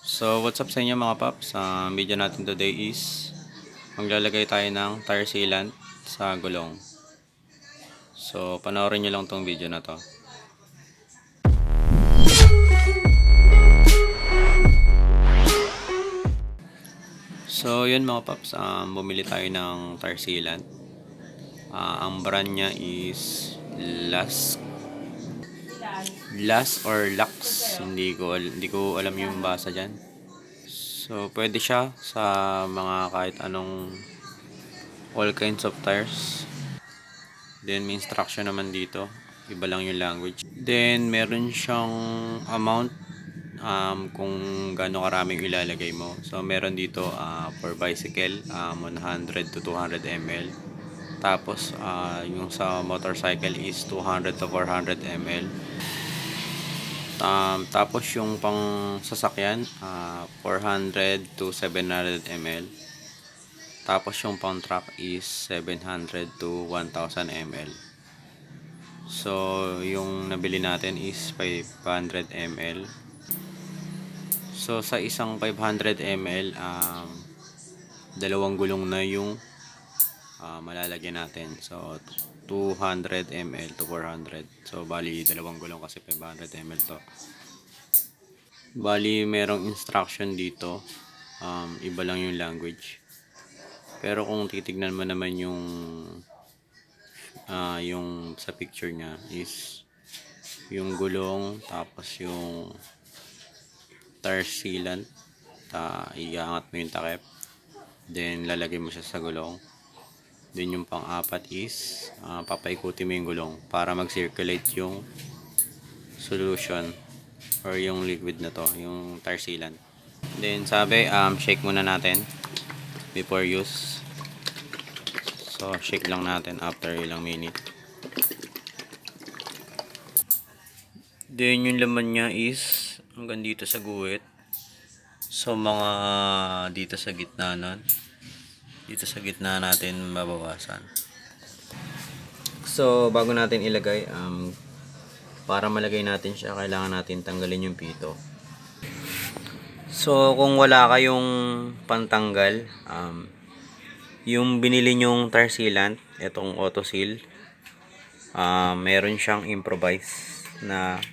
So what's up sa inyo mga paps? Ang video natin today is maglalagay tayo ng tire sealant sa gulong. So panoorin nyo lang tong video na to. So yun mga paps, bumili tayo ng tire sealant. Ang brand nya is Last or Lux. Hindi ko alam yung basa dyan. So pwede siya sa mga kahit anong all kinds of tires. Then may instruction naman dito. Iba lang yung language. Then meron siyang amount kung gaano karaming ilalagay mo. So meron dito for bicycle 100 to 200 ml. Tapos yung sa motorcycle is 200 to 400 ml. Tapos yung pang sasakyan 400 to 700 ml. Tapos yung pang truck is 700 to 1000 ml. So yung nabili natin is 500 ml. So sa isang 500 ml dalawang gulong na yung malalagyan natin. So 200 ml to 400. So bali dalawang gulong kasi 500 ml to. Bali merong instruction dito. Iba lang yung language. Pero kung titignan mo naman yung sa picture niya is yung gulong, tapos yung tire sealant, iangat mo yung takip, then lalagay mo siya sa gulong. Then yung pang-apat is papaikutin mo yung gulong para mag-circulate yung solution or yung liquid na to, yung tire sealant. Then sabi shake muna natin before use. So shake lang natin after ilang minute. Then yung laman niya is hanggang dito sa guhit. So mga dito sa gitna nun. Dito sa gitna natin mabawasan. So bago natin ilagay, para malagay natin siya, kailangan natin tanggalin yung pito. So kung wala kayong pantanggal, yung binili nyong tire sealant, itong auto seal, meron siyang improvise na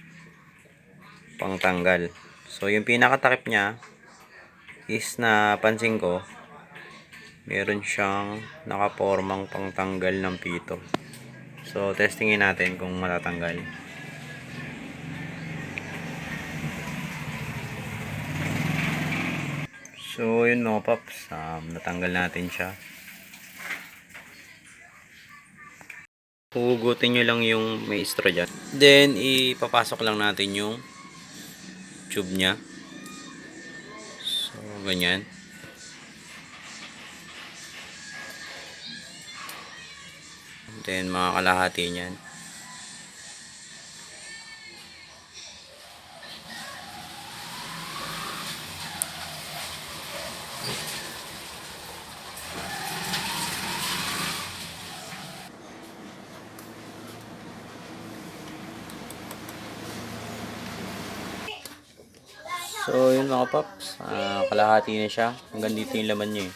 pangtanggal. So yung pinakatakip niya is napansin ko meron siyang nakapormang pangtanggal ng pito. So testingin natin kung matatanggal. So yun mga paps, natanggal natin siya. Hugutin nyo lang yung may straw dyan. Then ipapasok lang natin yung tube nya. So ganyan. Then mga kalahati nyan. So yun mga paps, kalahati na siya. Hanggang dito yung laman niya eh.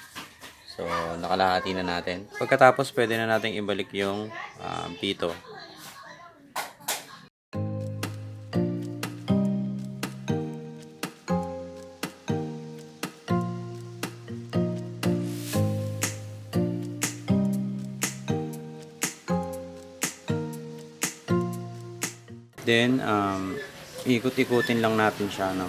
So nakalahati na natin. Pagkatapos pwede na natin ibalik yung pito. Then ikot-ikutin lang natin siya, no.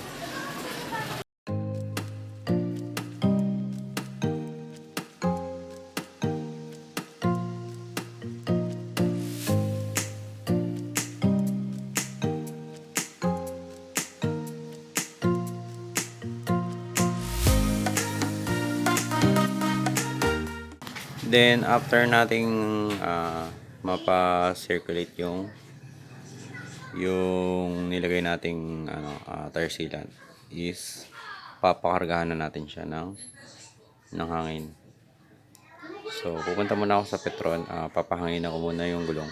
Then after nating mapa-circulate yung nilagay nating tire sealant is papakargahan na natin siya ng hangin. So pupunta muna ako sa Petron, papahangin ako muna yung gulong.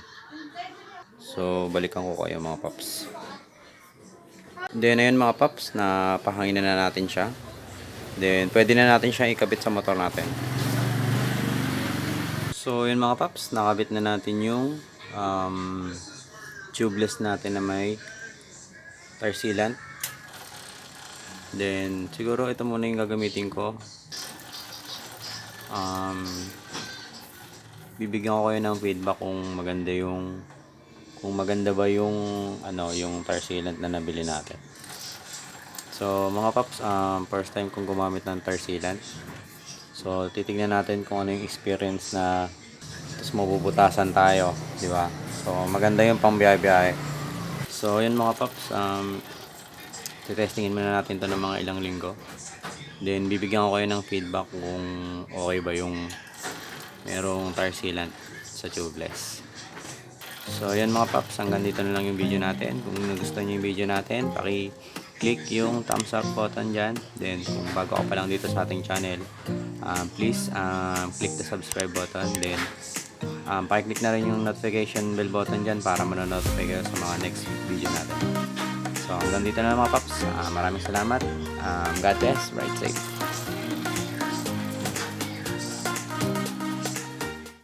So balikan ko kayo mga paps. Then ayun mga paps, napahangin na natin siya. Then pwede na natin siya ikabit sa motor natin. So yun mga paps, nakabit na natin yung tubeless natin na may tire sealant. Then siguro ito muna yung gagamitin ko. Bibigyan ko kayo ng feedback kung maganda ba yung yung tire sealant na nabili natin. So mga paps, first time kong gumamit ng tire sealant. So titingnan natin kung ano yung experience na tapos mabubutasan tayo, di ba? So maganda yung pangbiyahe-biyahe. So yun mga paps, testingin muna natin to ng mga ilang linggo. Then bibigyan ko kayo ng feedback kung okay ba yung merong tire sealant sa tubeless. So yan mga paps, hanggang dito na lang yung video natin. Kung nagustuhan nyo yung video natin, click yung thumbs up button dyan. Then kung bago ka pa lang dito sa ating channel, please click the subscribe button. Then pakiclick na rin yung notification bell button dyan para manonotify kayo sa mga next video natin. So hanggang dito na lang mga paps, maraming salamat. God bless, ride safe.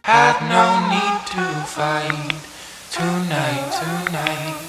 Had no need to fight tonight.